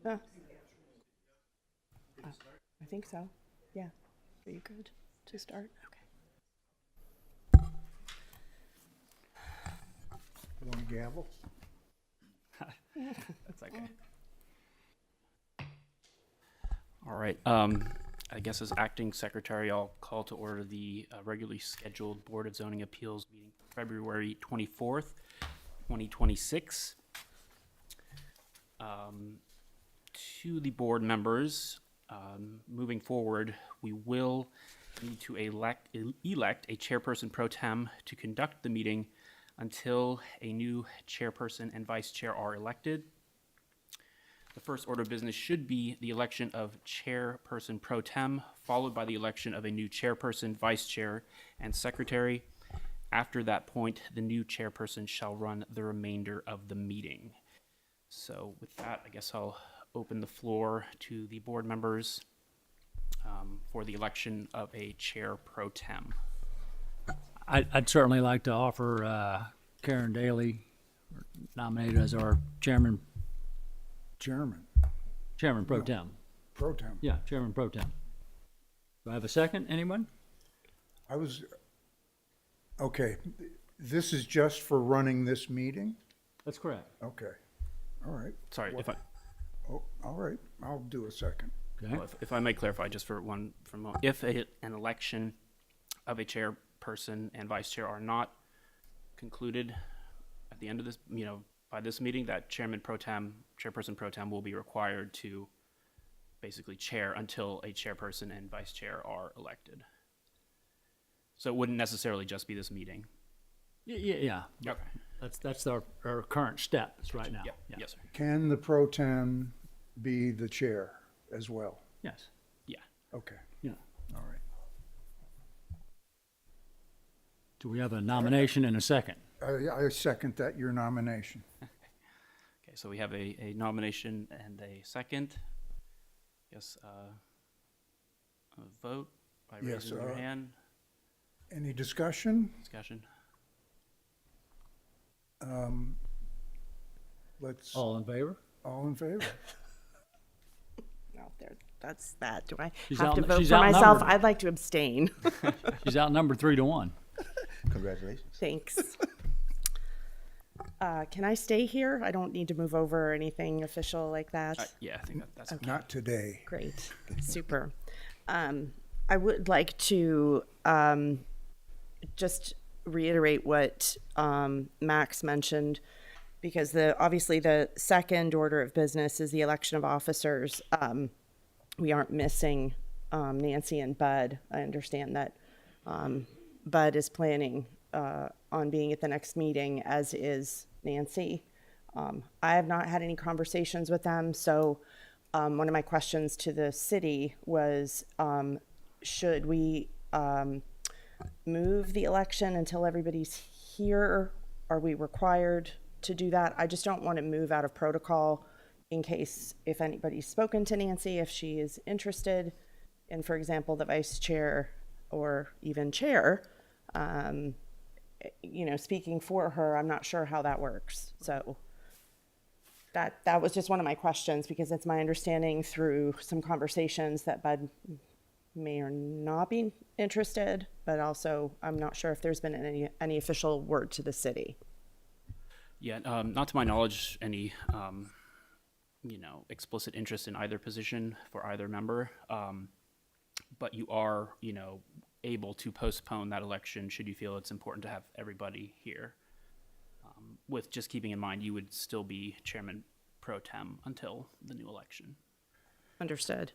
Uh, I think so. Yeah. Are you good to start? Okay. You want to gavel? That's okay. All right. I guess as acting secretary, I'll call to order the regularly scheduled Board of Zoning Appeals meeting February 24th, 2026. To the board members, moving forward, we will need to elect a chairperson pro tem to conduct the meeting until a new chairperson and vice chair are elected. The first order of business should be the election of chairperson pro tem, followed by the election of a new chairperson, vice chair, and secretary. After that point, the new chairperson shall run the remainder of the meeting. So with that, I guess I'll open the floor to the board members for the election of a chair pro tem. I'd certainly like to offer Karen Daly nominated as our chairman pro tem. Pro tem. Yeah, chairman pro tem. Do I have a second? Anyone? Okay, this is just for running this meeting? That's correct. Okay, all right. Sorry, if I, Oh, all right, I'll do a second. Okay. well, if I may clarify just for a moment, if an election of a chairperson and vice chair are not concluded at the end of this, by this meeting, that chairperson pro tem will be required to basically chair until a chairperson and vice chair are elected. So it wouldn't necessarily just be this meeting. Yeah. Okay. That's our current steps right now. Yep. Yeah. Yes, sir. Can the pro tem be the chair as well? Yes. Yeah. Okay, Yeah. all right. Do we have a nomination and a second? I second that, your nomination. Okay, so we have a nomination and a second. Yes, a vote by Yes, raising your hand. Any discussion? Discussion. Let's, All in favor? all in favor? No, there. That's that. Do I She's have to out- vote she's for myself? outnumbered. I'd like to abstain. She's outnumbered 3-1. Congratulations. Thanks. Can I stay here? I don't need to move over or anything official like that. Yeah, I think that's okay. Not today. Great, super. I would like to just reiterate what Max mentioned, because obviously the second order of business is the election of officers. We aren't missing Nancy and Bud. I understand that Bud is planning on being at the next meeting, as is Nancy. I have not had any conversations with them, so one of my questions to the city was, should we move the election until everybody's here? Are we required to do that? I just don't want to move out of protocol in case, if anybody's spoken to Nancy, if she is interested in, for example, the vice chair or even chair, speaking for her. I'm not sure how that works. So that was just one of my questions, because it's my understanding through some conversations that Bud may or not be interested, but also I'm not sure if there's been any official word to the city. Yeah, not to my knowledge, any, explicit interest in either position for either member. But you are, able to postpone that election should you feel it's important to have everybody here. With just keeping in mind, you would still be chairman pro tem until the new election. Understood.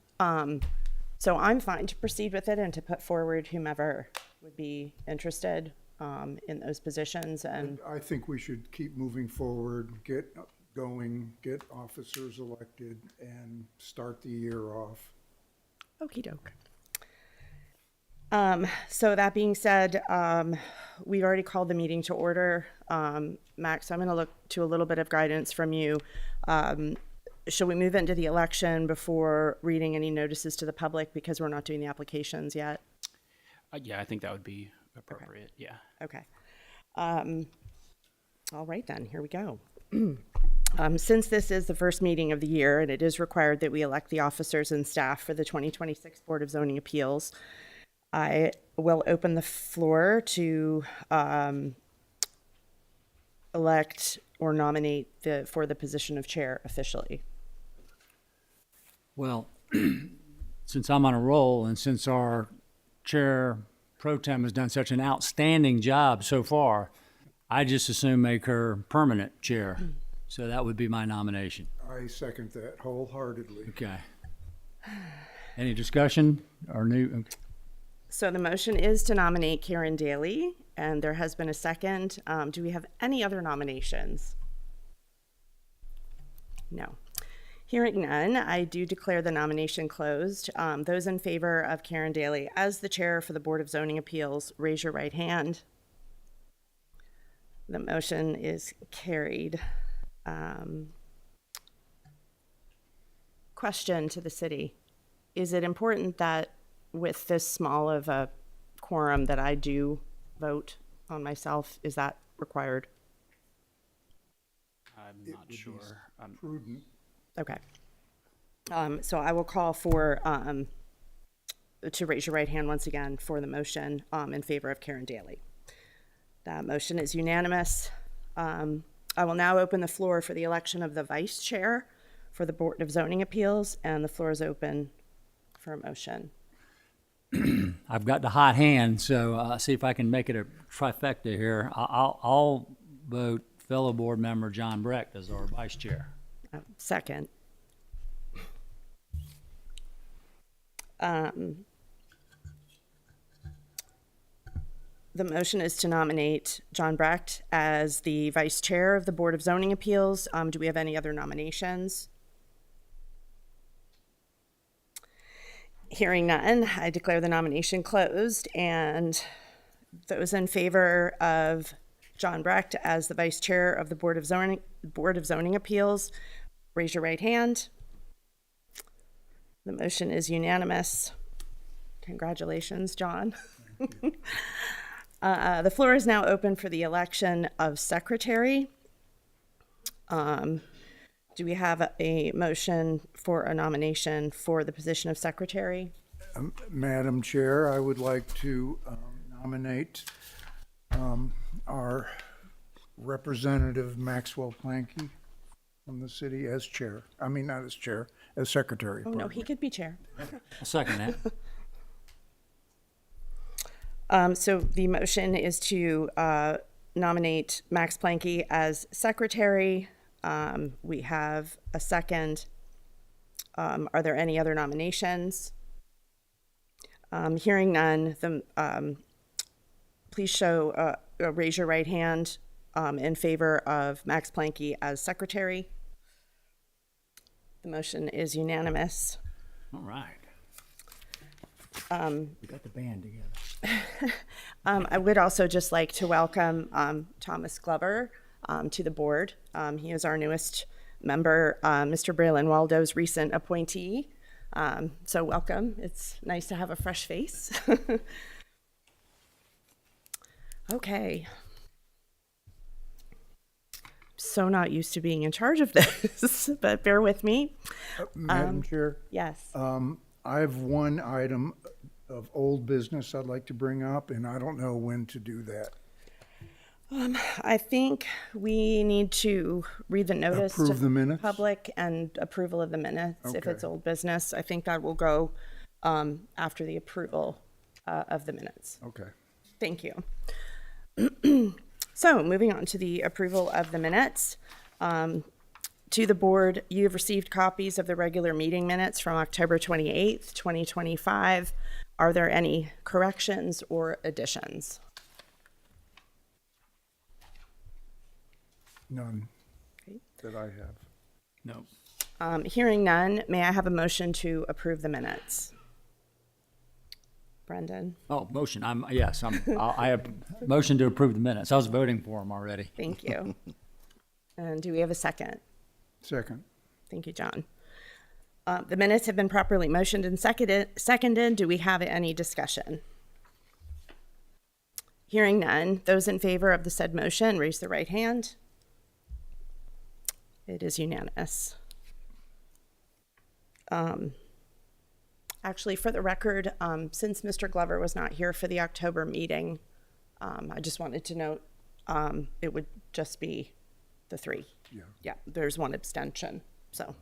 So I'm fine to proceed with it and to put forward whomever would be interested in those positions. And I think we should keep moving forward, get going, get officers elected, and start the year off. okie doke. So that being said, we've already called the meeting to order. Max, I'm going to look to a little bit of guidance from you. Should we move into the election before reading any notices to the public, because we're not doing the applications yet? Yeah, I think that would be appropriate. Yeah. Okay. All right then, here we go. Since this is the first meeting of the year and it is required that we elect the officers and staff for the 2026 Board of Zoning Appeals, I will open the floor to elect or nominate for the position of chair officially. Well, since I'm on a roll and since our chair pro tem has done such an outstanding job so far, I just assume make her permanent chair. So that would be my nomination. I second that wholeheartedly. Okay. Any discussion or new? Okay. So the motion is to nominate Karen Daly, and there has been a second. Do we have any other nominations? No. Hearing none, I do declare the nomination closed. Those in favor of Karen Daly as the chair for the Board of Zoning Appeals, raise your right hand. The motion is carried. Question to the city. Is it important that with this small of a quorum that I do vote on myself? Is that required? I'm not sure. Prudent. Okay. So I will call for, to raise your right hand once again for the motion in favor of Karen Daly. That motion is unanimous. I will now open the floor for the election of the vice chair for the Board of Zoning Appeals, and the floor is open for a motion. I've got the hot hand, so see if I can make it a trifecta here. I'll vote fellow board member John Brecht as our vice chair. Second. The motion is to nominate John Brecht as the vice chair of the Board of Zoning Appeals. Do we have any other nominations? Hearing none, I declare the nomination closed, and those in favor of John Brecht as the vice chair of the Board of Zoning Appeals, raise your right hand. The motion is unanimous. Congratulations, John. The floor is now open for the election of secretary. Do we have a motion for a nomination for the position of secretary? Madam Chair, I would like to nominate our representative Maxwell Planky from the city as chair. I mean, not as chair, as secretary. Oh, no, he could be chair. I'll second that. So the motion is to nominate Max Planky as secretary. We have a second. Are there any other nominations? Hearing none, please raise your right hand in favor of Max Planky as secretary. The motion is unanimous. All right. We got the band together. I would also just like to welcome Thomas Glover to the board. He is our newest member, Mr. Braylon Waldo's recent appointee. So welcome. It's nice to have a fresh face. Okay. So not used to being in charge of this, but bear with me. Madam Chair, Yes. I have one item of old business I'd like to bring up, and I don't know when to do that. I think we need to read the notice Approve to the minutes? public and approval of the minutes. If Okay. it's old business, I think that will go after the approval of the minutes. Okay. Thank you. So moving on to the approval of the minutes. To the board, you have received copies of the regular meeting minutes from October 28th, 2025. Are there any corrections or additions? None Okay. that I have. No. Hearing none, may I have a motion to approve the minutes? Brendan, Oh, motion. I have motion to approve the minutes. I was voting for them already. thank you. And do we have a second? Second. Thank you, John. The minutes have been properly motioned and seconded. Do we have any discussion? Hearing none, those in favor of the said motion, raise the right hand. It is unanimous. Actually, for the record, since Mr. Glover was not here for the October meeting, I just wanted to note it would just be the three. Yeah, there's one abstention, so.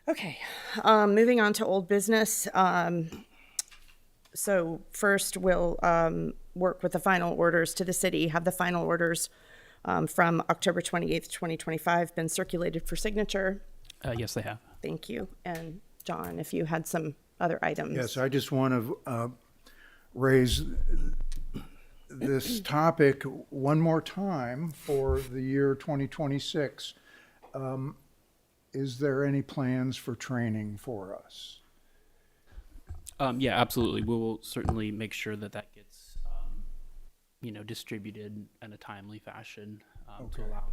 Okay, moving on to old business. So first, we'll work with the final orders to the city. Have the final orders from October 28th, 2025 been circulated for signature? Yes, they have. Thank you. And John, if you had some other items. Yes, I just want to raise this topic one more time for the year 2026. Is there any plans for training for us? Yeah, absolutely. We will certainly make sure that that gets, distributed in a timely fashion to allow enough.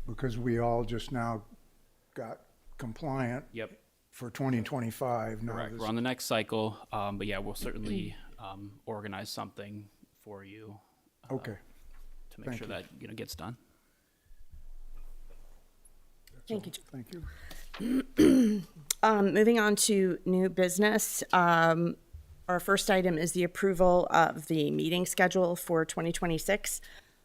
Because we all just now got compliant Yep, for 2025. Now correct. this- We're on the next cycle, but yeah, we'll certainly organize something for you Okay, to make Thank sure you. that gets done. Thank you. thank you. Moving on to new business. Our first item is the approval of the meeting schedule for 2026.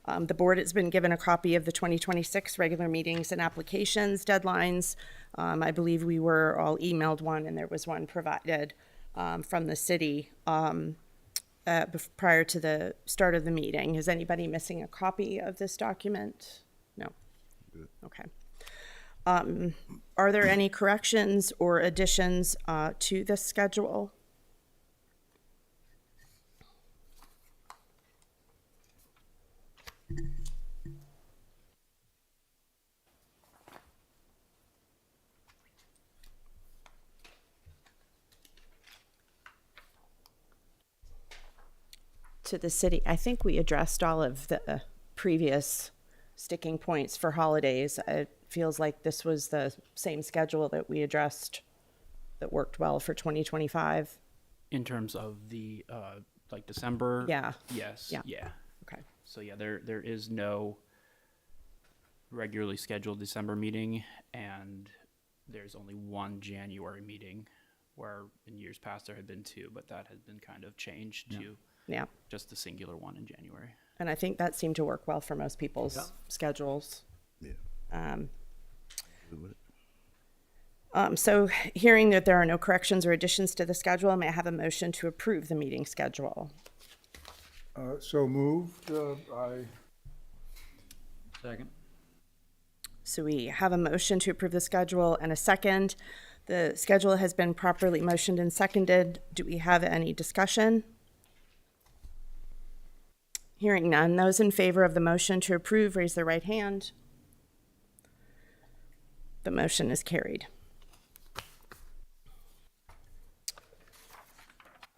The board has been given a copy of the 2026 regular meetings and applications deadlines. I believe we were all emailed one, and there was one provided from the city prior to the start of the meeting. Is anybody missing a copy of this document? No. Okay. Are there any corrections or additions to this schedule? To the city, I think we addressed all of the previous sticking points for holidays. It feels like this was the same schedule that we addressed that worked well for 2025. In terms of the, December? Yeah. Yes, Yeah. yeah. Okay. So yeah, there is no regularly scheduled December meeting, and there's only one January meeting, where in years past there had been two, but that has been kind of changed to Yeah. just the singular one in January. And I think that seemed to work well for most people's schedules. So hearing that there are no corrections or additions to the schedule, may I have a motion to approve the meeting schedule? So moved. Second. So we have a motion to approve the schedule and a second. The schedule has been properly motioned and seconded. Do we have any discussion? Hearing none. Those in favor of the motion to approve, raise their right hand. The motion is carried.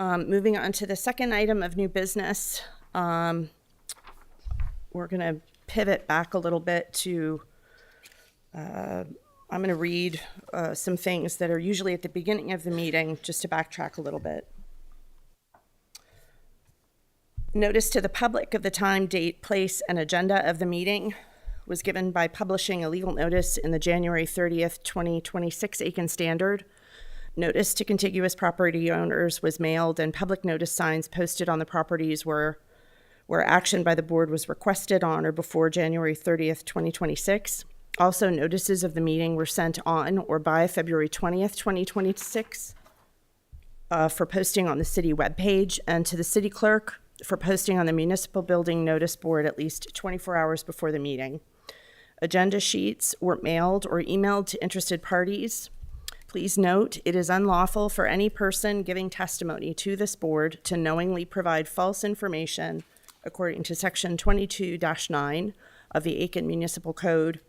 Moving on to the second item of new business. We're going to pivot back a little bit to, I'm going to read some things that are usually at the beginning of the meeting, just to backtrack a little bit. Notice to the public of the time, date, place, and agenda of the meeting was given by publishing a legal notice in the January 30th, 2026 Aiken Standard. Notice to contiguous property owners was mailed, and public notice signs posted on the properties where action by the board was requested on or before January 30th, 2026. Also, notices of the meeting were sent on or by February 20th, 2026 for posting on the city webpage, and to the city clerk for posting on the municipal building notice board at least 24 hours before the meeting. Agenda sheets were mailed or emailed to interested parties. Please note, it is unlawful for any person giving testimony to this board to knowingly provide false information according to Section 22-9 of the Aiken Municipal Code.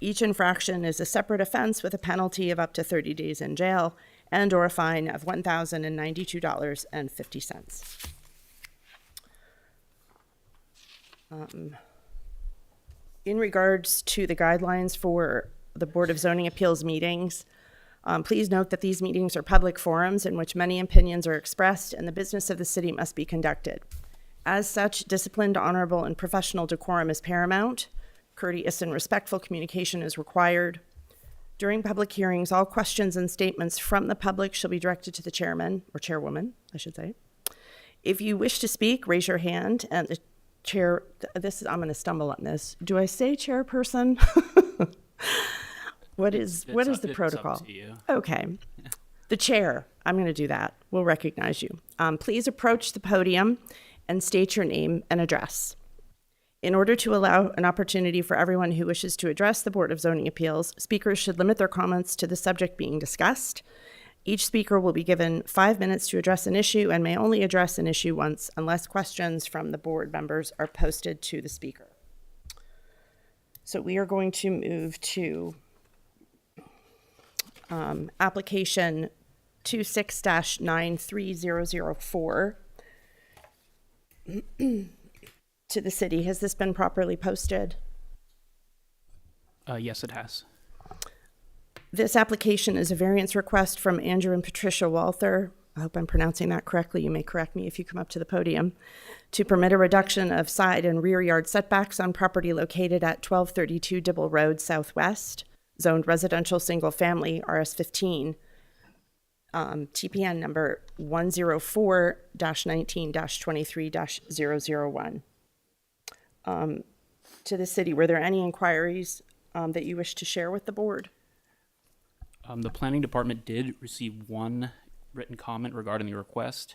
Each infraction is a separate offense with a penalty of up to 30 days in jail and or a fine of $1,092.50. In regards to the guidelines for the Board of Zoning Appeals meetings, please note that these meetings are public forums in which many opinions are expressed and the business of the city must be conducted. As such, disciplined, honorable, and professional decorum is paramount. Courteous and respectful communication is required. During public hearings, all questions and statements from the public shall be directed to the chairman, or chairwoman, I should say. If you wish to speak, raise your hand, and the chair, I'm going to stumble on this. Do I say chairperson? What is the It's up protocol? to you. Okay. The chair, I'm going to do that. We'll recognize you. Please approach the podium and state your name and address. In order to allow an opportunity for everyone who wishes to address the Board of Zoning Appeals, speakers should limit their comments to the subject being discussed. Each speaker will be given 5 minutes to address an issue and may only address an issue once unless questions from the board members are posted to the speaker. So we are going to move to application 26-93004 to the city. Has this been properly posted? Yes, it has. This application is a variance request from Andrew and Patricia Walther. I hope I'm pronouncing that correctly. You may correct me if you come up to the podium. To permit a reduction of side and rear yard setbacks on property located at 1232 Dibble Road Southwest, zoned residential single family, RS15, TPN number 104-19-23-001. To the city, were there any inquiries that you wish to share with the board? The planning department did receive one written comment regarding the request.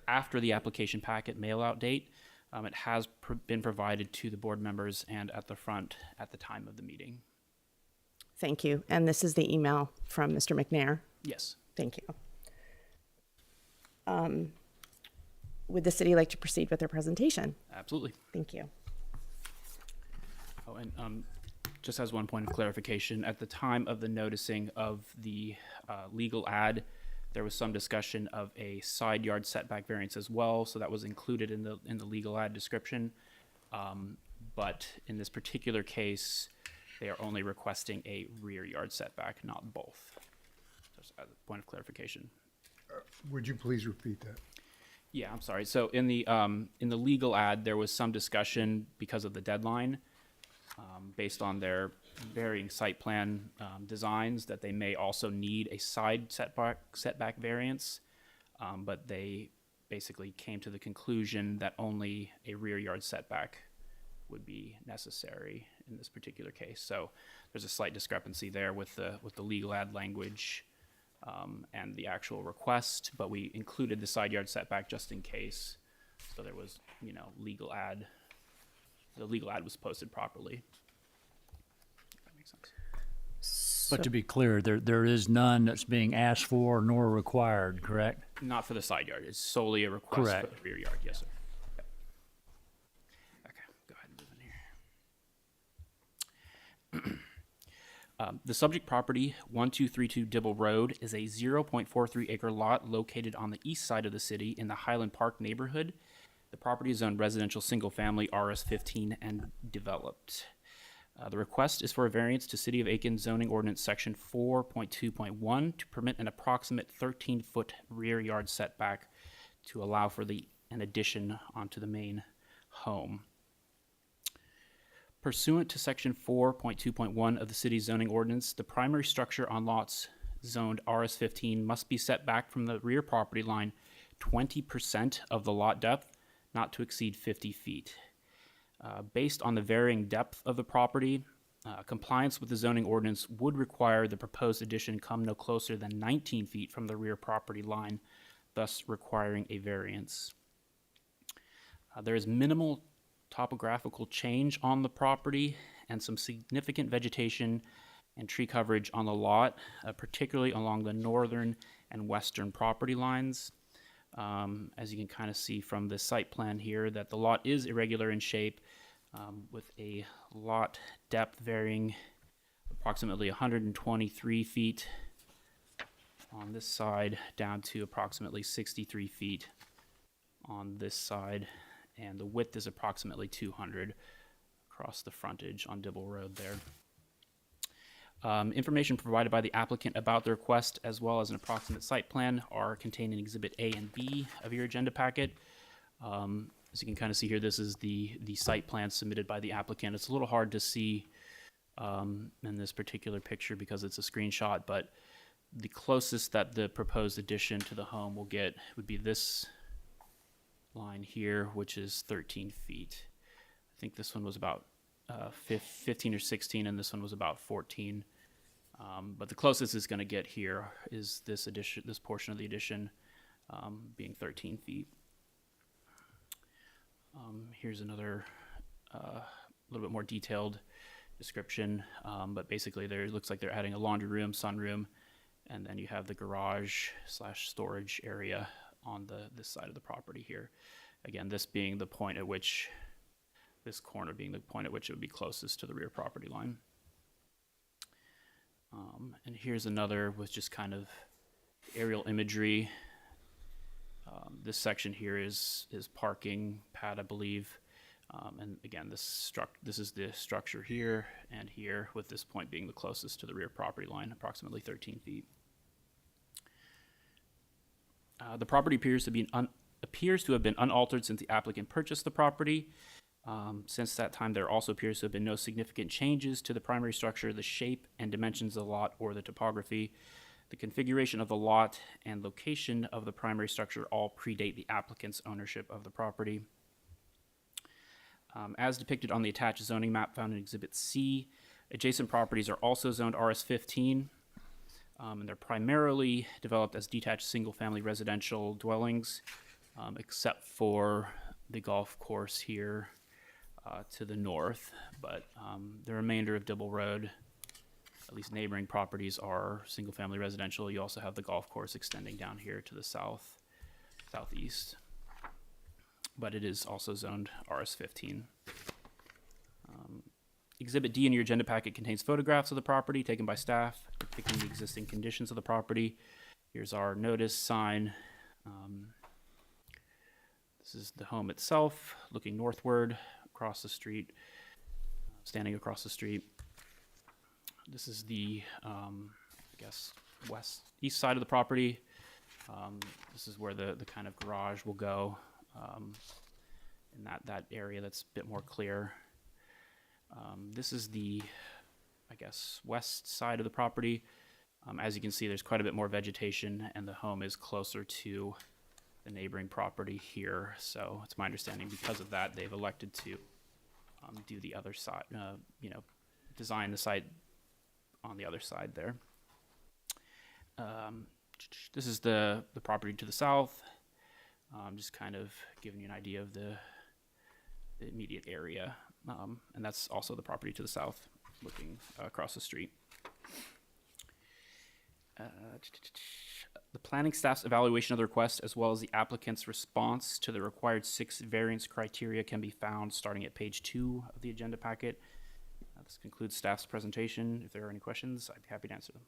After the application packet mail-out date, it has been provided to the board members and at the front at the time of the meeting. Thank you. And this is the email from Mr. McNair. Yes. Thank you. Would the city like to proceed with their presentation? Absolutely. Thank you. Oh, and just as one point of clarification, at the time of the noticing of the legal ad, there was some discussion of a side yard setback variance as well, so that was included in the legal ad description. But in this particular case, they are only requesting a rear yard setback, not both. Just as a point of clarification. Would you please repeat that? Yeah, I'm sorry. So in the legal ad, there was some discussion because of the deadline, based on their varying site plan designs, that they may also need a side setback variance, but they basically came to the conclusion that only a rear yard setback would be necessary in this particular case. So there's a slight discrepancy there with the legal ad language and the actual request, but we included the side yard setback just in case. So there was, legal ad. The legal ad was posted properly. If that makes sense. But to be clear, there is none that's being asked for nor required, correct? Not for the side yard. It's solely a request Correct. for the rear yard. Yes, sir. Yep. Okay, go ahead and move in here. The subject property, 1232 Dibble Road, is a 0.43 acre lot located on the east side of the city in the Highland Park neighborhood. The property is zoned residential single family RS15 and developed. The request is for a variance to City of Aiken zoning ordinance section 4.2.1 to permit an approximate 13-foot rear yard setback to allow for an addition onto the main home. Pursuant to section 4.2.1 of the city's zoning ordinance, the primary structure on lots zoned RS15 must be set back from the rear property line 20% of the lot depth, not to exceed 50 feet. Based on the varying depth of the property, compliance with the zoning ordinance would require the proposed addition come no closer than 19 feet from the rear property line, thus requiring a variance. There is minimal topographical change on the property and some significant vegetation and tree coverage on the lot, particularly along the northern and western property lines. As you can kind of see from the site plan here, that the lot is irregular in shape, with a lot depth varying approximately 123 feet on this side down to approximately 63 feet on this side, and the width is approximately 200 across the frontage on Dibble Road there. Information provided by the applicant about the request, as well as an approximate site plan, are contained in Exhibit A and B of your agenda packet. As you can kind of see here, this is the site plan submitted by the applicant. It's a little hard to see in this particular picture because it's a screenshot, but the closest that the proposed addition to the home will get would be this line here, which is 13 feet. I think this one was about 15 or 16, and this one was about 14. But the closest it's going to get here is this addition, this portion of the addition being 13 feet. Here's another little bit more detailed description, but basically there it looks like they're adding a laundry room, sunroom, and then you have the garage / storage area on this side of the property here. Again, this being the point at which, this corner being the point at which it would be closest to the rear property line. And here's another with just kind of aerial imagery. This section here is parking pad, I believe. And again, this is the structure here and here, with this point being the closest to the rear property line, approximately 13 feet. The property appears to have been unaltered since the applicant purchased the property. Since that time, there also appears to have been no significant changes to the primary structure, the shape and dimensions of the lot, or the topography. The configuration of the lot and location of the primary structure all predate the applicant's ownership of the property. As depicted on the attached zoning map found in Exhibit C, adjacent properties are also zoned RS-15, and they're primarily developed as detached single-family residential dwellings, except for the golf course here to the north. But the remainder of Dibble Road, at least neighboring properties, are single-family residential. You also have the golf course extending down here to the southeast. But it is also zoned RS-15. Exhibit D in your agenda packet contains photographs of the property taken by staff depicting the existing conditions of the property. Here's our notice sign. This is the home itself, looking northward across the street, standing across the street. This is the, I guess, east side of the property. This is where the kind of garage will go. In that area that's a bit more clear. This is the, I guess, west side of the property. As you can see, there's quite a bit more vegetation, and the home is closer to the neighboring property here. So it's my understanding because of that, they've elected to do the other side, design the site on the other side there. This is the property to the south. Just kind of giving you an idea of the immediate area. And that's also the property to the south, looking across the street. The planning staff's evaluation of the request, as well as the applicant's response to the required 6 variance criteria, can be found starting at page 2 of the agenda packet. This concludes staff's presentation. If there are any questions, I'd be happy to answer them.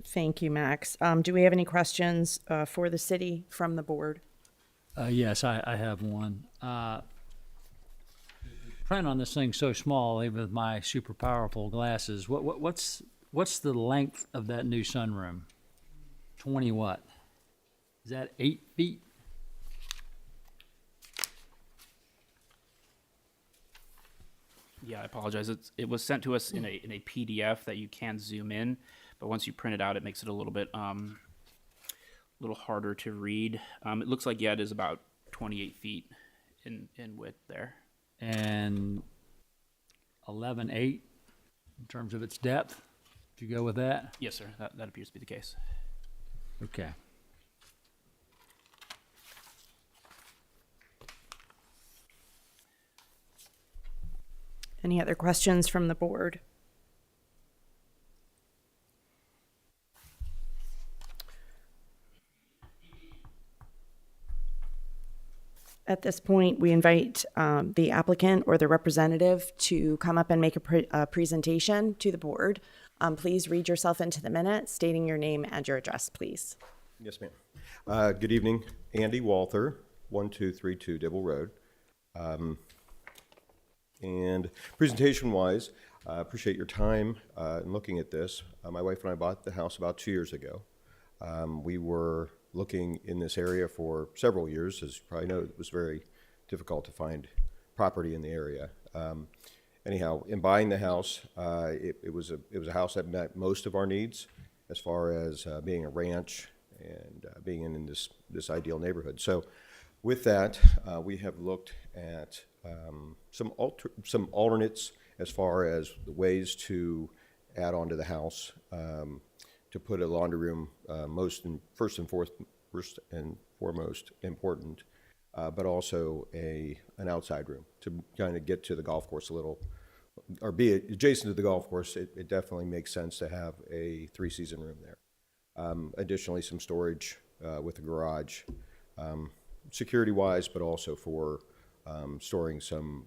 Thank you, Max. Do we have any questions for the city from the board? Yes, I have one. Print on this thing so small, even with my super powerful glasses. What's the length of that new sunroom? 20 what? Is that 8 feet? Yeah, I apologize. It was sent to us in a PDF that you can zoom in, but once you print it out, it makes it a little bit little harder to read. It looks like, yeah, it is about 28 feet in width there. And 11.8 in terms of its depth. Did you go with that? Yes, sir. That appears to be the case. Okay. Any other questions from the board? At this point, we invite the applicant or the representative to come up and make a presentation to the board. Please read yourself into the minute, stating your name and your address, please. Yes, ma'am. Good evening. Andy Walther, 1232 Dibble Road. And presentation-wise, I appreciate your time in looking at this. My wife and I bought the house about 2 years ago. We were looking in this area for several years. As you probably know, it was very difficult to find property in the area. Anyhow, in buying the house, it was a house that met most of our needs as far as being a ranch and being in this ideal neighborhood. So with that, we have looked at some alternates as far as the ways to add on to the house, to put a laundry room first and foremost important, but also an outside room to kind of get to the golf course a little, or be adjacent to the golf course. It definitely makes sense to have a 3-season room there. Additionally, some storage with a garage, security-wise, but also for storing some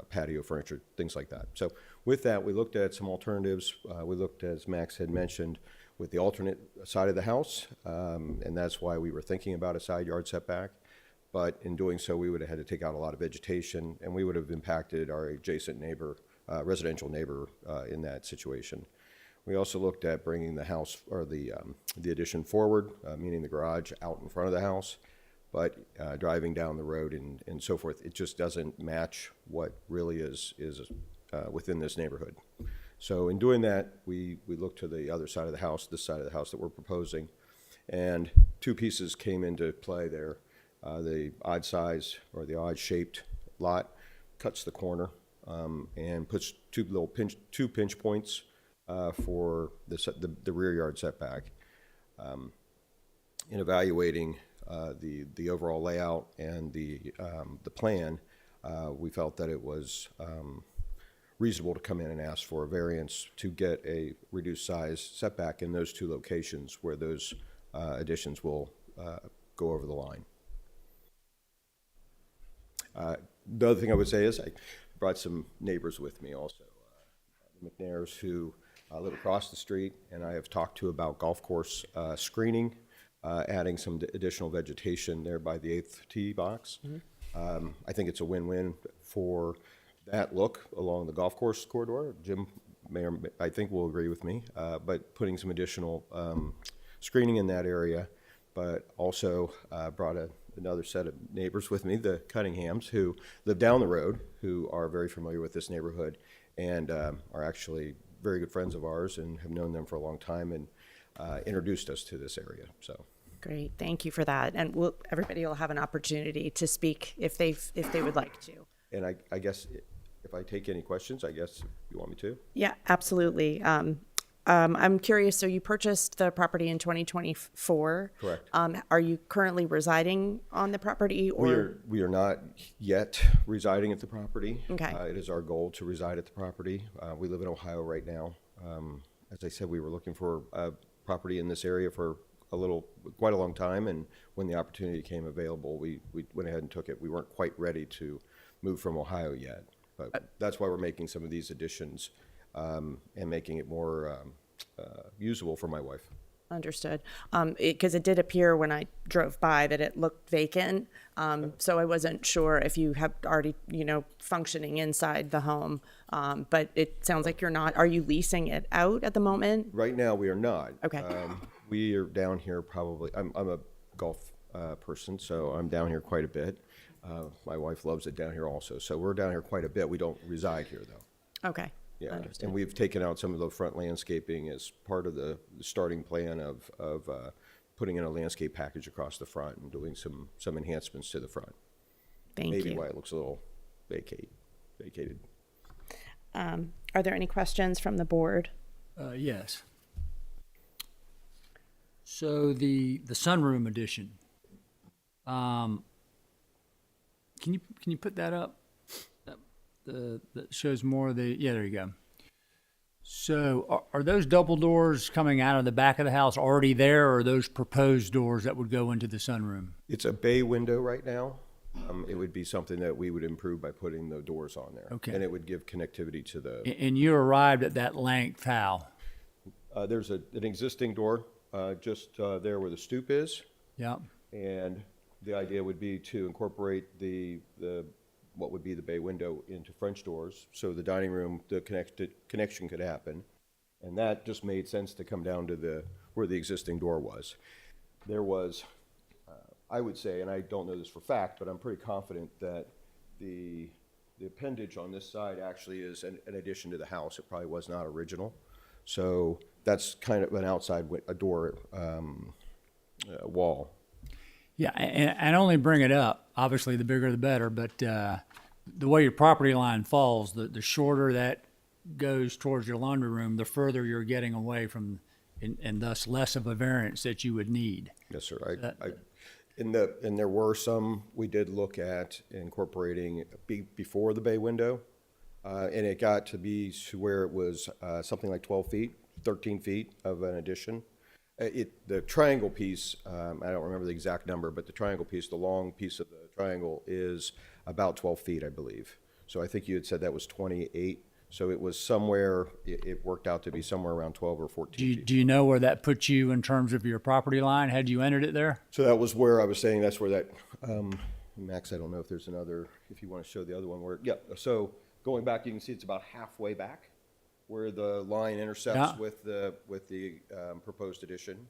patio furniture, things like that. So with that, we looked at some alternatives. We looked, as Max had mentioned, with the alternate side of the house, and that's why we were thinking about a side yard setback. But in doing so, we would have had to take out a lot of vegetation, and we would have impacted our adjacent neighbor, residential neighbor, in that situation. We also looked at bringing the house or the addition forward, meaning the garage out in front of the house, but driving down the road and so forth, it just doesn't match what really is within this neighborhood. So in doing that, we looked to the other side of the house, this side of the house that we're proposing, and two pieces came into play there. The odd size or the odd shaped lot cuts the corner and puts two pinch points for the rear yard setback. In evaluating the overall layout and the plan, we felt that it was reasonable to come in and ask for a variance to get a reduced size setback in those two locations where those additions will go over the line. The other thing I would say is I brought some neighbors with me also, the McNairs, who live across the street, and I have talked to about golf course screening, adding some additional vegetation there by the 8th tee box. Mm-hmm. I think it's a win-win for that look along the golf course corridor. Jim I think will agree with me, but putting some additional screening in that area, but also brought another set of neighbors with me, the Cunninghams, who live down the road, who are very familiar with this neighborhood and are actually very good friends of ours and have known them for a long time and introduced us to this area. So Great, thank you for that. And everybody will have an opportunity to speak if they would like to. And I guess if I take any questions, I guess you want me to? Yeah, absolutely. I'm curious, so you purchased the property in 2024. Correct. Are you currently residing on the property, or? We are not yet residing at the property. Okay. It is our goal to reside at the property. We live in Ohio right now. As I said, we were looking for a property in this area for quite a long time, and when the opportunity came available, we went ahead and took it. We weren't quite ready to move from Ohio yet, but that's why we're making some of these additions and making it more usable for my wife. Understood. Because it did appear when I drove by that it looked vacant. So I wasn't sure if you have already, functioning inside the home. But it sounds like you're not. Are you leasing it out at the moment? Right now, we are not. Okay. We are down here probably. I'm a golf person, so I'm down here quite a bit. My wife loves it down here also, so we're down here quite a bit. We don't reside here though. Okay. Yeah, Understood. and we've taken out some of the front landscaping as part of the starting plan of putting in a landscape package across the front and doing some enhancements to the front. Thank Maybe you. why it looks a little vacated. Are there any questions from the board? Yes. So the sunroom addition, can you put that up? That shows more of the, yeah, there you go. So are those double doors coming out of the back of the house already there, or are those proposed doors that would go into the sunroom? It's a bay window right now. It would be something that we would improve by putting the doors on there. Okay. And it would give connectivity to the, And you arrived at that length how? there's an existing door just there where the stoop is. Yeah. And the idea would be to incorporate the what would be the bay window into French doors, so the dining room, the connection could happen. And that just made sense to come down to where the existing door was. There was I would say, and I don't know this for fact, but I'm pretty confident that the appendage on this side actually is an addition to the house. It probably was not original. So that's kind of an outside a door wall. Yeah, and only bring it up, obviously the bigger the better, but the way your property line falls, the shorter that goes towards your laundry room, the further you're getting away from, and thus less of a variance that you would need. Yes, sir. And there were some, we did look at incorporating before the bay window, and it got to be to where it was something like 12 feet, 13 feet of an addition. The triangle piece, I don't remember the exact number, but the triangle piece, the long piece of the triangle is about 12 feet, I believe. So I think you had said that was 28. So it was somewhere, it worked out to be somewhere around 12 or 14 feet. Do you know where that puts you in terms of your property line? Had you entered it there? So that was where I was saying that's where that, Max, I don't know if there's another, if you want to show the other one where, yeah. So going back, you can see it's about halfway back where the line intercepts Yeah. with the proposed addition.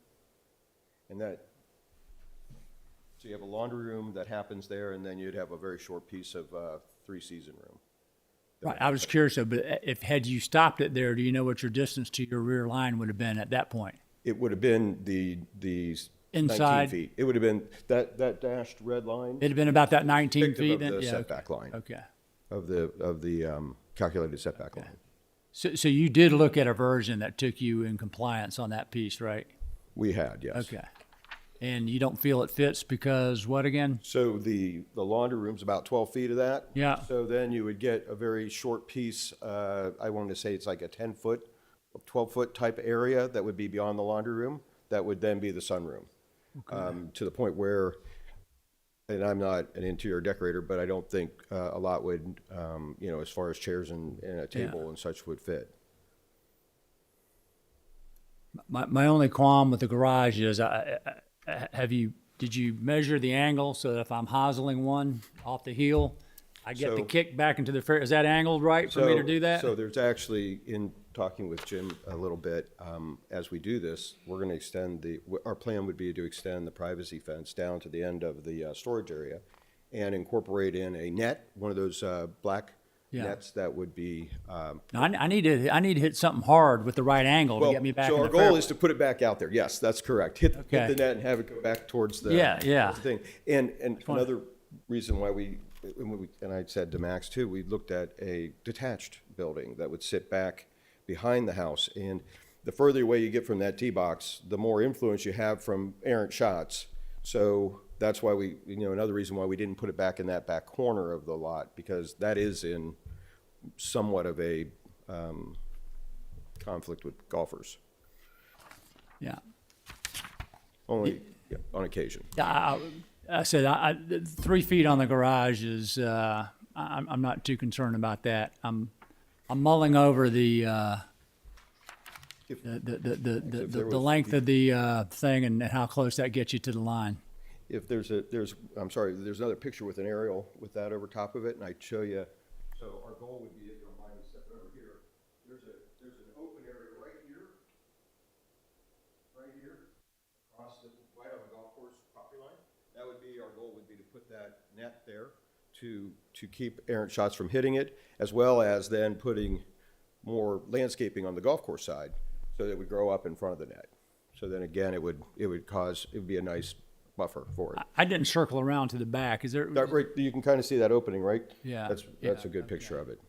And that, so you have a laundry room that happens there, and then you'd have a very short piece of three-season room. Right, I was curious, though, but if had you stopped it there, do you know what your distance to your rear line would have been at that point? It would have been the 19 Inside? feet. It would have been that dashed red line. It'd have been about that 19 Depictive feet of then? the Yeah, setback line. Okay. Of the calculated setback line. So you did look at a version that took you in compliance on that piece, right? We had, yes. Okay. And you don't feel it fits because what again? So the laundry room's about 12 feet of that. Yeah. So then you would get a very short piece, I wanted to say it's like a 10-foot, 12-foot type area that would be beyond the laundry room. That would then be the sunroom. To the point where, and I'm not an interior decorator, but I don't think a lot would, as far as chairs and a table and such would fit. My only qualm with the garage is, did you measure the angle so that if I'm hosling one off the heel, I get the So- kick back into the fair? Is that angled right for me to do that? So there's actually, in talking with Jim a little bit, as we do this, we're going to extend our plan would be to extend the privacy fence down to the end of the storage area and incorporate in a net, one of those black Yeah. nets that would be. No, I need to hit something hard with the right angle to get me back So in our the goal fairway. is to put it back out there. Yes, that's correct. Hit Okay. the net and have it go back towards the Yeah. towards the thing. And another reason why and I said to Max too, we looked at a detached building that would sit back behind the house. And the further away you get from that tee box, the more influence you have from errant shots. So that's why another reason why we didn't put it back in that back corner of the lot, because that is in somewhat of a conflict with golfers, Yeah. only on occasion. I said 3 feet on the garage is. I'm not too concerned about that. I'm mulling over the length of the thing and how close that gets you to the line. If there's another picture with an aerial with that over top of it, and I'd show you. So our goal would be, if you don't mind me stepping over here, there's an open area right here, across right on the golf course property line. That would be, our goal would be to put that net there to keep errant shots from hitting it, as well as then putting more landscaping on the golf course side, so that it would grow up in front of the net. So then again, it would be a nice buffer for it. I didn't circle around to the back. Is there? Right, you can kind of see that opening, right? Yeah, That's yeah, a good picture of it.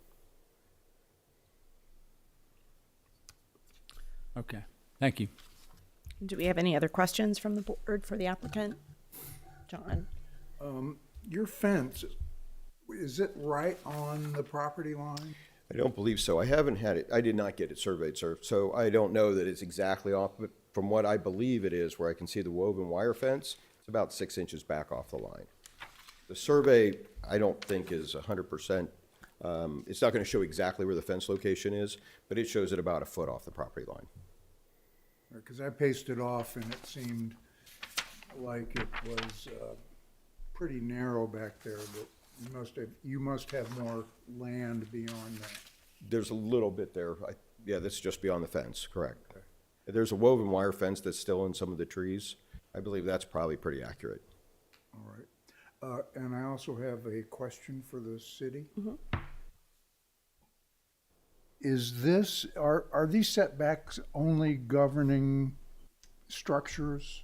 Okay. Thank you. Do we have any other questions from the board for the applicant? John? Your fence, is it right on the property line? I don't believe so. I haven't had it, I did not get it surveyed, sir, so I don't know that it's exactly off, but from what I believe it is, where I can see the woven wire fence, it's about 6 inches back off the line. The survey, I don't think is 100%. It's not going to show exactly where the fence location is, but it shows it about a foot off the property line. Because I paced it off and it seemed like it was pretty narrow back there, but you must have more land beyond that. There's a little bit there. Yeah, that's just beyond the fence, correct. There's a woven wire fence that's still in some of the trees. I believe that's probably pretty accurate. All right. And I also have a question for the city. Are these setbacks only governing structures?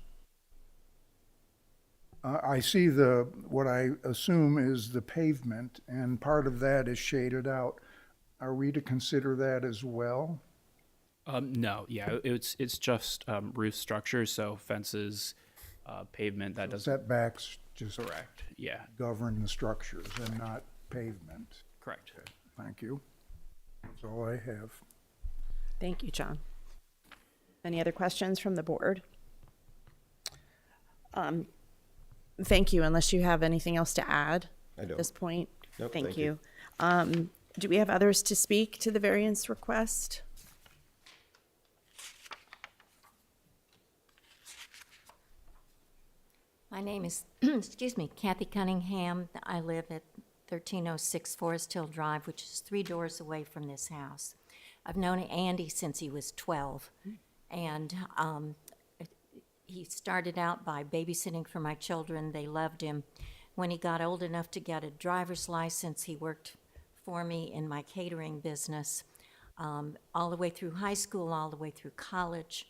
I see what I assume is the pavement, and part of that is shaded out. Are we to consider that as well? No, yeah, it's just roof structures, so fences, pavement. That doesn't. Setbacks just Correct. Yeah. govern the structures and not pavement. Correct. Thank you. That's all I have. Thank you, John. Any other questions from the board? Thank you, unless you have anything else to add I at don't. this point. Nope, Thank thank you. you. Do we have others to speak to the variance request? My name is, excuse me, Kathy Cunningham. I live at 1306 Forest Hill Drive, which is 3 doors away from this house. I've known Andy since he was 12, and he started out by babysitting for my children. They loved him. When he got old enough to get a driver's license, he worked for me in my catering business, all the way through high school, all the way through college.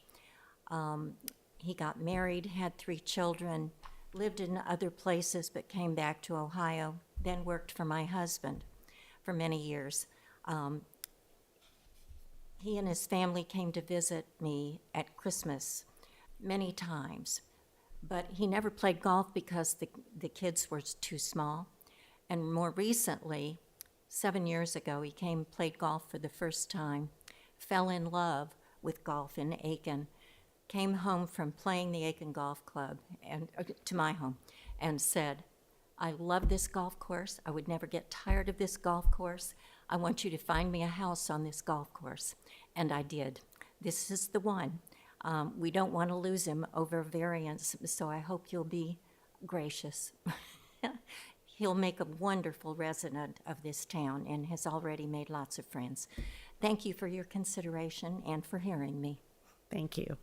He got married, had 3 children, lived in other places, but came back to Ohio, then worked for my husband for many years. He and his family came to visit me at Christmas many times, but he never played golf because the kids were too small. And more recently, 7 years ago, he came, played golf for the first time, fell in love with golf in Aiken, came home from playing the Aiken Golf Club and to my home and said, I love this golf course. I would never get tired of this golf course. I want you to find me a house on this golf course. And I did. This is the one. We don't want to lose him over variance, so I hope you'll be gracious. He'll make a wonderful resident of this town and has already made lots of friends. Thank you for your consideration and for hearing me. Thank you.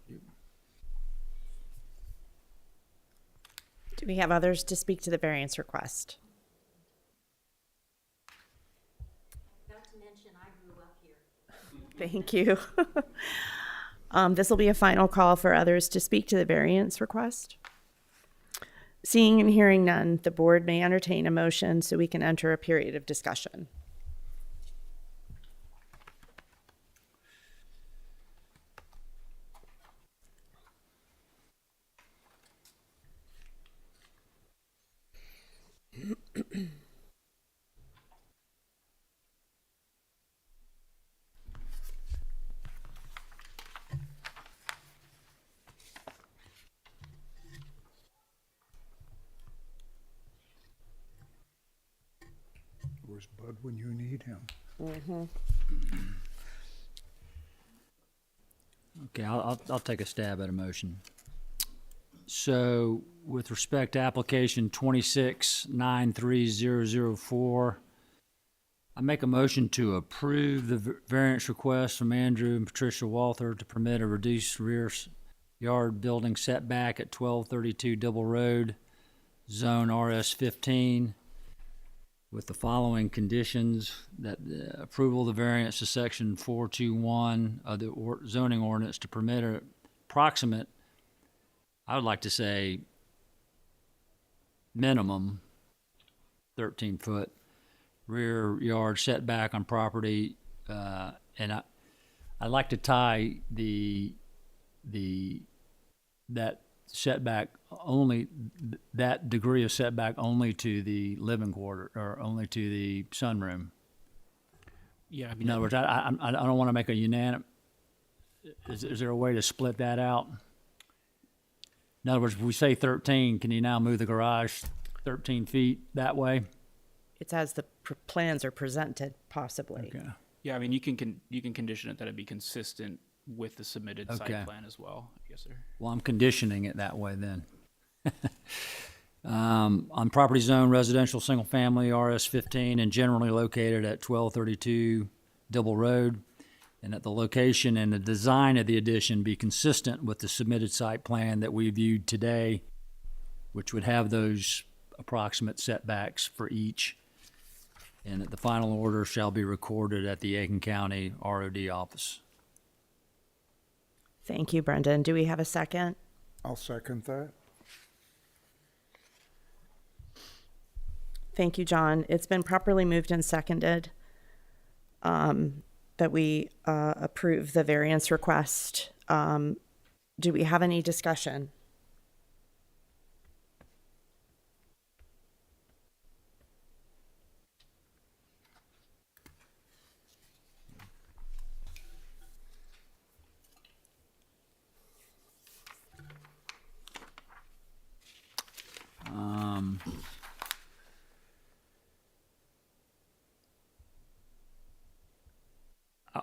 Do we have others to speak to the variance request? Not to mention, I grew up here. Thank you. This will be a final call for others to speak to the variance request. Seeing and hearing none, the board may entertain a motion so we can enter a period of discussion. Where's Bud when you need him? Okay, I'll take a stab at a motion. So with respect to application 26-93004, I make a motion to approve the variance request from Andrew and Patricia Walther to permit a reduced rear yard building setback at 1232 Double Road, Zone RS15, with the following conditions: that the approval of the variance to section 421 of the zoning ordinance to permit a approximate, I would like to say minimum 13-foot rear yard setback on property, and I'd like to tie that setback only, that degree of setback only to the living quarter or only to the sunroom. Yeah, I mean, In other words, I don't want to make a unanimous. Is there a way to split that out? In other words, if we say 13, can you now move the garage 13 feet that way? It's as the plans are presented, possibly. Okay. yeah, I mean, you can condition it that it be consistent with the submitted Okay. site plan as well. Yes, sir. Well, I'm conditioning it that way then. On property zone residential single family RS15 and generally located at 1232 Double Road, and that the location and the design of the addition be consistent with the submitted site plan that we viewed today, which would have those approximate setbacks for each, and that the final order shall be recorded at the Aiken County ROD office. Thank you, Brendan. Do we have a second? I'll second that. Thank you, John. It's been properly moved and seconded that we approve the variance request. Do we have any discussion?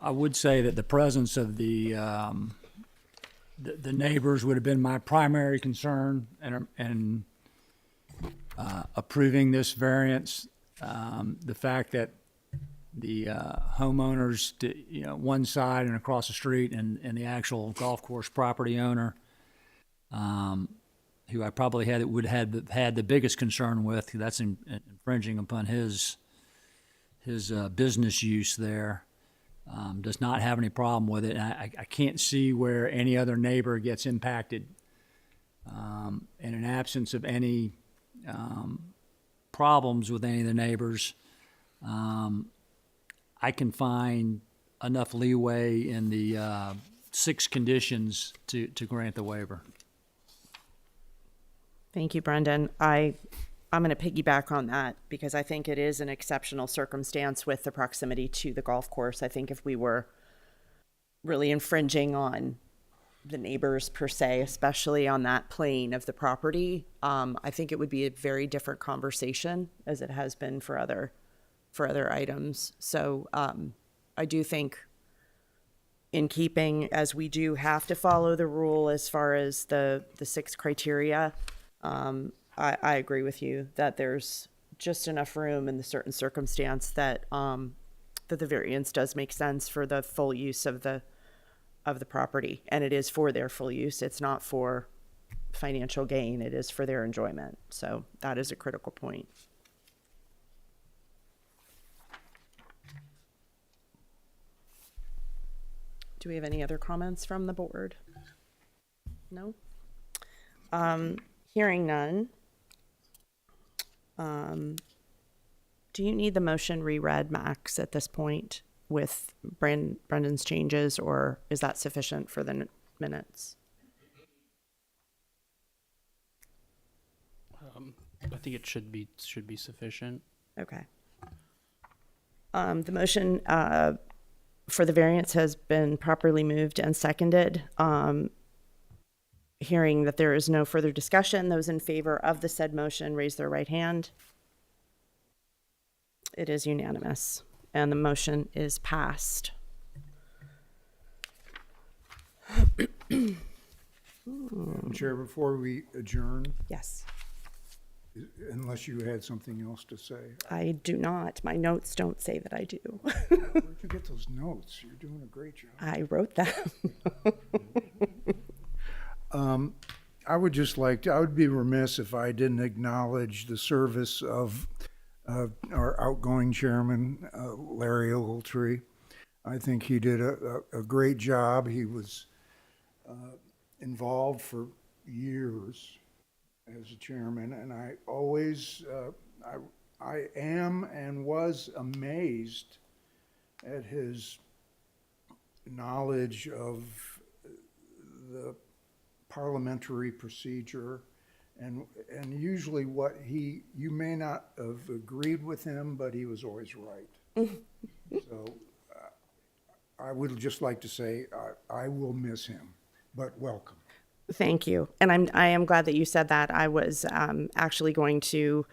I would say that the presence of the neighbors would have been my primary concern in approving this variance. The fact that the homeowners, one side and across the street, and the actual golf course property owner, who I probably would have had the biggest concern with, that's infringing upon his business use there. Does not have any problem with it. And I can't see where any other neighbor gets impacted. In an absence of any problems with any of the neighbors, I can find enough leeway in the 6 conditions to grant the waiver. Thank you, Brendan. I'm going to piggyback on that because I think it is an exceptional circumstance with the proximity to the golf course. I think if we were really infringing on the neighbors per se, especially on that plane of the property, I think it would be a very different conversation as it has been for other items. So I do think in keeping, as we do have to follow the rule as far as the 6 criteria, I agree with you that there's just enough room in the certain circumstance that that the variance does make sense for the full use of the property, and it is for their full use. It's not for financial gain. It is for their enjoyment. So that is a critical point. Do we have any other comments from the board? No? Hearing none. Do you need the motion reread, Max, at this point with Brendan's changes, or is that sufficient for the minutes? I think it should be sufficient. Okay. The motion for the variance has been properly moved and seconded. Hearing that there is no further discussion, those in favor of the said motion raise their right hand. It is unanimous, and the motion is passed. Madam Chair, before we adjourn, Yes, unless you had something else to say. I do not. My notes don't say that I do. Where'd you get those notes? You're doing a great job. I wrote them. I would just I would be remiss if I didn't acknowledge the service of our outgoing chairman, Larry Ogletree. I think he did a great job. He was involved for years as a chairman, and I always, I am and was amazed at his knowledge of the parliamentary procedure, and usually you may not have agreed with him, but he was always right. So I would just like to say I will miss him, but welcome. Thank you. And I am glad that you said that. I was actually going to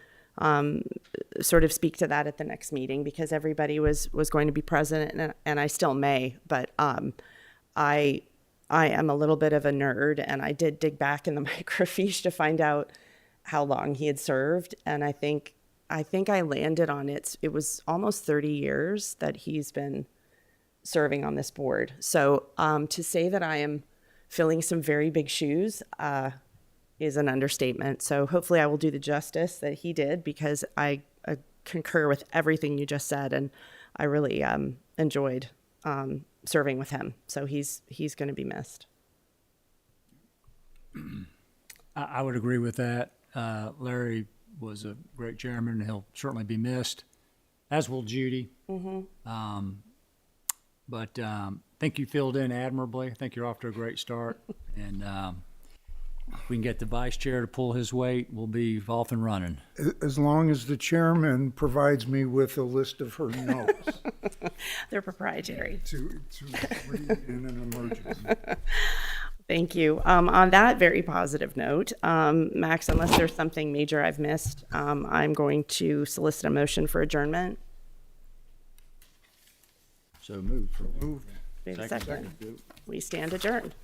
sort of speak to that at the next meeting because everybody was going to be present, and I still may, but I am a little bit of a nerd, and I did dig back in the microfiche to find out how long he had served, and I think I landed on it was almost 30 years that he's been serving on this board. So to say that I am filling some very big shoes, is an understatement. So hopefully I will do the justice that he did, because I concur with everything you just said, and I really enjoyed serving with him. So he's going to be missed. I would agree with that. Larry was a great chairman, and he'll certainly be missed, as will Judy. But I think you filled in admirably. I think you're off to a great start. And if we can get the vice chair to pull his weight, we'll be off and running. As long as the chairman provides me with a list of her notes They're proprietary. to read in an emergency. Thank you. On that very positive note, Max, unless there's something major I've missed, I'm going to solicit a motion for adjournment. So moved. We have a second. We stand adjourned.